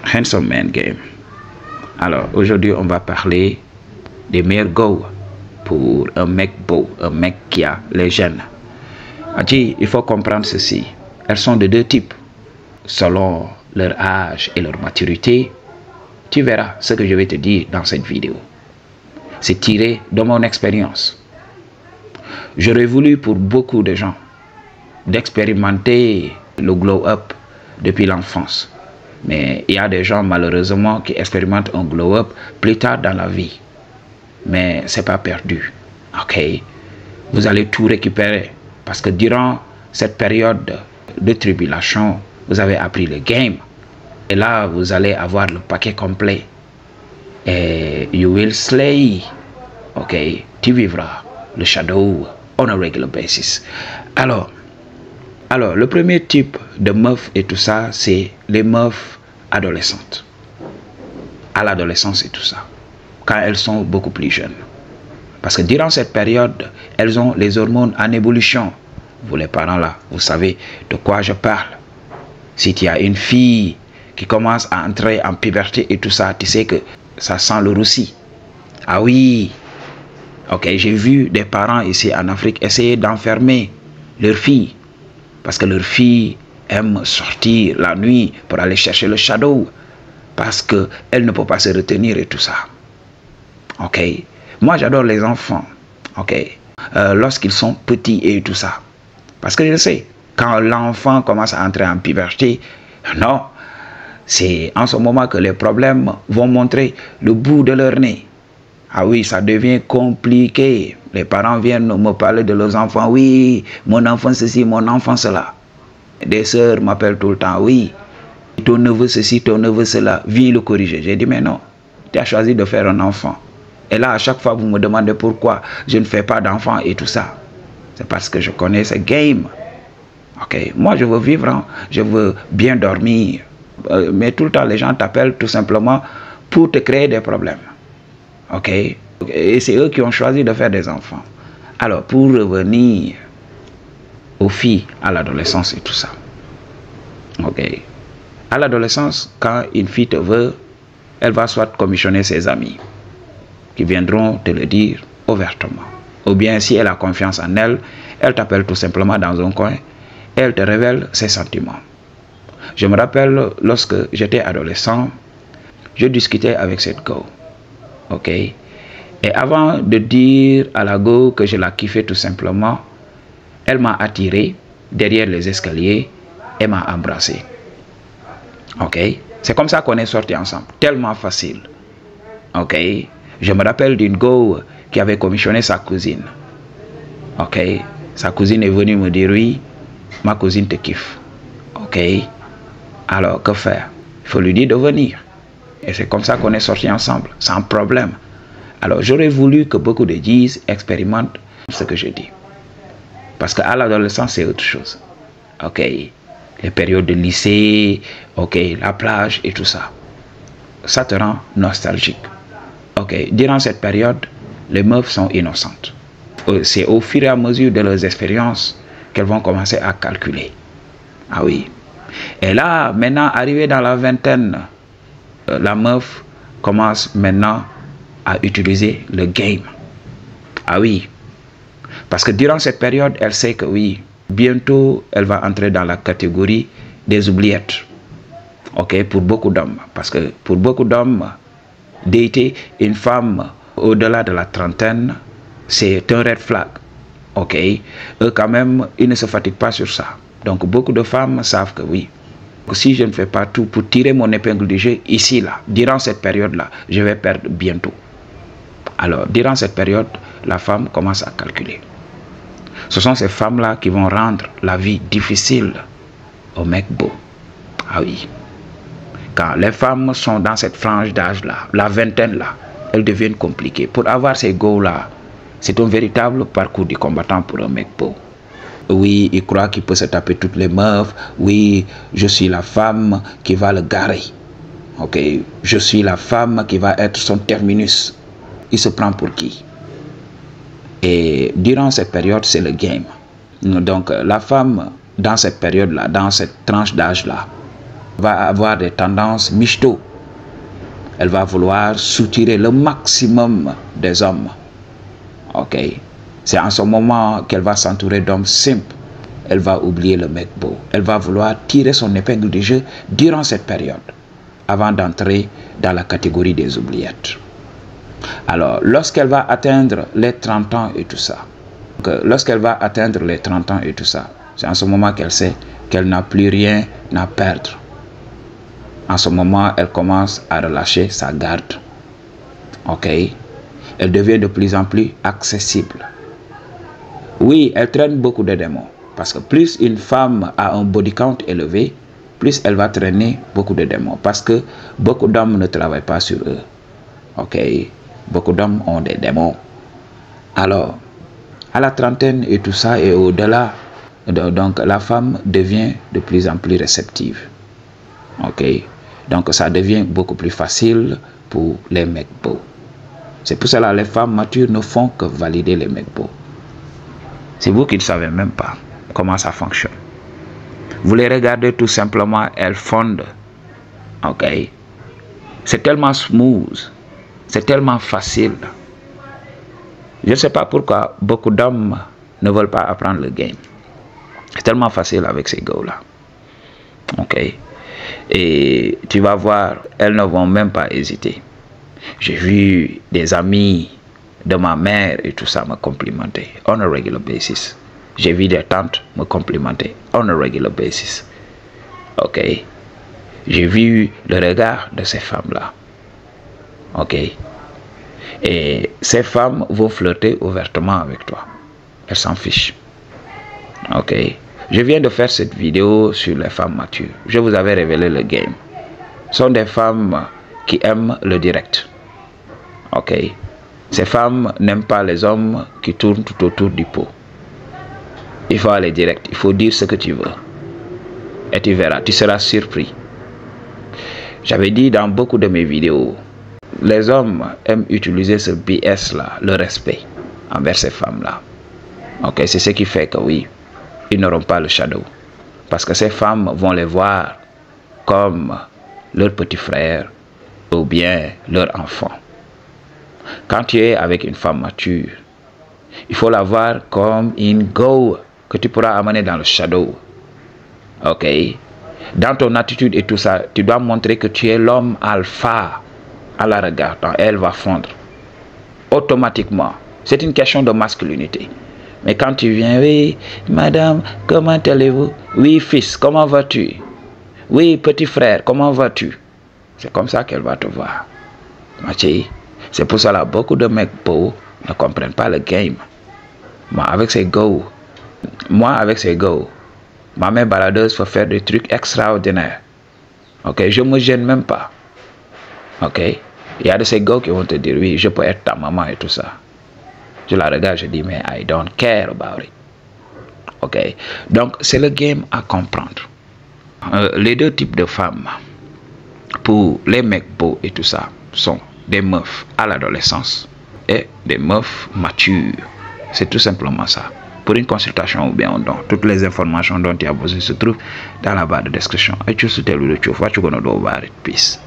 Handsome Man Game. Alors aujourd'hui on va parler des meilleurs go pour un mec beau, un mec qui a les gènes. Il faut comprendre ceci. Elles sont de deux types. Selon leur âge et leur maturité, tu verras ce que je vais te dire dans cette vidéo. C'est tiré de mon expérience. J'aurais voulu pour beaucoup de gens d'expérimenter le glow-up depuis l'enfance. Mais il y a des gens malheureusement qui expérimentent un glow-up plus tard dans la vie. Mais c'est pas perdu. Ok? Vous allez tout récupérer. Parce que durant cette période de tribulation, vous avez appris le game. Et là, vous allez avoir le paquet complet. Et you will slay. Ok? Tu vivras le shadow on a regular basis. Alors, le premier type de meufs et tout ça, c'est les meufs adolescentes. À l'adolescence et tout ça. Quand elles sont beaucoup plus jeunes. Parce que durant cette période, elles ont les hormones en ébullition. Vous les parents là, vous savez de quoi je parle. Si tu as une fille qui commence à entrer en puberté et tout ça, tu sais que ça sent le roussi. Ah oui. Ok, j'ai vu des parents ici en Afrique essayer d'enfermer leurs filles. Parce que leurs filles aiment sortir la nuit pour aller chercher le shadow. Parce qu'elles ne peuvent pas se retenir et tout ça. Ok. Moi, j'adore les enfants. Ok. Lorsqu'ils sont petits et tout ça. Parce que je sais, quand l'enfant commence à entrer en puberté, non, c'est en ce moment que les problèmes vont montrer le bout de leur nez. Ah oui, ça devient compliqué. Les parents viennent me parler de leurs enfants. Oui, mon enfant ceci, mon enfant cela. Des sœurs m'appellent tout le temps. Oui, ton neveu ceci, ton neveu cela. Viens le corriger. J'ai dit, mais non, tu as choisi de faire un enfant. Et là, à chaque fois, vous me demandez pourquoi je ne fais pas d'enfant et tout ça. C'est parce que je connais ce game. Ok, moi, je veux vivre, hein. Je veux bien dormir. Mais tout le temps, les gens t'appellent tout simplement pour te créer des problèmes. Ok, et c'est eux qui ont choisi de faire des enfants. Alors, pour revenir aux filles à l'adolescence et tout ça. Ok, à l'adolescence, quand une fille te veut, elle va soit commissionner ses amis qui viendront te le dire ouvertement. Ou bien, si elle a confiance en elle, elle t'appelle tout simplement dans un coin et elle te révèle ses sentiments. Je me rappelle, lorsque j'étais adolescent, je discutais avec cette go. Ok? Et avant de dire à la go que je la kiffais tout simplement, elle m'a attiré derrière les escaliers et m'a embrassé. Ok? C'est comme ça qu'on est sortis ensemble. Tellement facile. Ok? Je me rappelle d'une go qui avait commissionné sa cousine. Ok? Sa cousine est venue me dire, oui, ma cousine te kiffe. Ok? Alors, que faire? Il faut lui dire de venir. Et c'est comme ça qu'on est sortis ensemble, sans problème. Alors, j'aurais voulu que beaucoup de G's expérimentent ce que je dis. Parce qu'à l'adolescence, c'est autre chose. Ok? Les périodes de lycée, ok, la plage et tout ça. Ça te rend nostalgique. Ok, durant cette période, les meufs sont innocentes. C'est au fur et à mesure de leurs expériences qu'elles vont commencer à calculer. Ah oui. Et là, maintenant, arrivé dans la vingtaine, la meuf commence maintenant à utiliser le game. Ah oui. Parce que durant cette période, elle sait que oui, bientôt, elle va entrer dans la catégorie des oubliettes. Ok, pour beaucoup d'hommes. Parce que pour beaucoup d'hommes, dater une femme au-delà de la trentaine, c'est un red flag. Ok, eux quand même, ils ne se fatiguent pas sur ça. Donc beaucoup de femmes savent que oui, si je ne fais pas tout pour tirer mon épingle du jeu ici, là, durant cette période-là, je vais perdre bientôt. Alors, durant cette période, la femme commence à calculer. Ce sont ces femmes-là qui vont rendre la vie difficile aux mecs beaux. Ah oui. Quand les femmes sont dans cette frange d'âge-là, la vingtaine-là, elles deviennent compliquées. Pour avoir ces go-là, c'est un véritable parcours du combattant pour un mec beau. Oui, il croit qu'il peut se taper toutes les meufs. Oui, je suis la femme qui va le garer. Ok, je suis la femme qui va être son terminus. Il se prend pour qui? Et durant cette période, c'est le game. Donc, la femme, dans cette période-là, dans cette tranche d'âge-là, va avoir des tendances michto. Elle va vouloir soutirer le maximum des hommes. Ok. C'est en ce moment qu'elle va s'entourer d'hommes simples. Elle va oublier le mec beau. Elle va vouloir tirer son épingle du jeu durant cette période, avant d'entrer dans la catégorie des oubliettes. Alors, lorsqu'elle va atteindre les 30 ans et tout ça, c'est en ce moment qu'elle sait qu'elle n'a plus rien à perdre. En ce moment, elle commence à relâcher sa garde. Ok? Elle devient de plus en plus accessible. Oui, elle traîne beaucoup de démons. Parce que plus une femme a un body count élevé, plus elle va traîner beaucoup de démons. Parce que beaucoup d'hommes ne travaillent pas sur eux. Ok? Beaucoup d'hommes ont des démons. Alors, à la trentaine et tout ça, et au-delà, donc la femme devient de plus en plus réceptive. Ok? Donc ça devient beaucoup plus facile pour les mecs beaux. C'est pour cela que les femmes matures ne font que valider les mecs beaux. C'est vous qui ne savez même pas comment ça fonctionne. Vous les regardez tout simplement, elles fondent. Ok? C'est tellement smooth. C'est tellement facile. Je ne sais pas pourquoi beaucoup d'hommes ne veulent pas apprendre le game. C'est tellement facile avec ces gars-là. Ok? Et tu vas voir, elles ne vont même pas hésiter. J'ai vu des amis de ma mère et tout ça me complimenter on a regular basis. J'ai vu des tantes me complimenter on a regular basis. Ok? J'ai vu le regard de ces femmes-là. Ok? Et ces femmes vont flirter ouvertement avec toi. Elles s'en fichent. Ok? Je viens de faire cette vidéo sur les femmes matures. Je vous avais révélé le game. Ce sont des femmes qui aiment le direct. Ok? Ces femmes n'aiment pas les hommes qui tournent tout autour du pot. Il faut aller direct. Il faut dire ce que tu veux. Et tu verras. Tu seras surpris. J'avais dit dans beaucoup de mes vidéos, les hommes aiment utiliser ce BS-là, le respect envers ces femmes-là. Ok? C'est ce qui fait que oui, ils n'auront pas le shadow. Parce que ces femmes vont les voir comme leur petit frère ou bien leur enfant. Quand tu es avec une femme mature, il faut la voir comme une go que tu pourras amener dans le shadow. Ok? Dans ton attitude et tout ça, tu dois montrer que tu es l'homme alpha. À la regardant, elle va fondre. Automatiquement. C'est une question de masculinité. Mais quand tu viens, oui, madame, comment allez-vous? Oui, fils, comment vas-tu? Oui, petit frère, comment vas-tu? C'est comme ça qu'elle va te voir. C'est pour cela que beaucoup de mecs beaux ne comprennent pas le game. Moi, avec ces go, ma mère baladeuse peut faire des trucs extraordinaires. Ok, je ne me gêne même pas. Ok, il y a de ces gars qui vont te dire, oui, je peux être ta maman et tout ça. Je la regarde, je dis, mais I don't care about it. Ok, donc c'est le game à comprendre. Les deux types de femmes, pour les mecs beaux et tout ça, sont des meufs à l'adolescence et des meufs matures. C'est tout simplement ça. Pour une consultation ou bien un don, toutes les informations dont tu as besoin se trouvent dans la barre de description. Et tu soutiens le chouf, tu connais le Peace.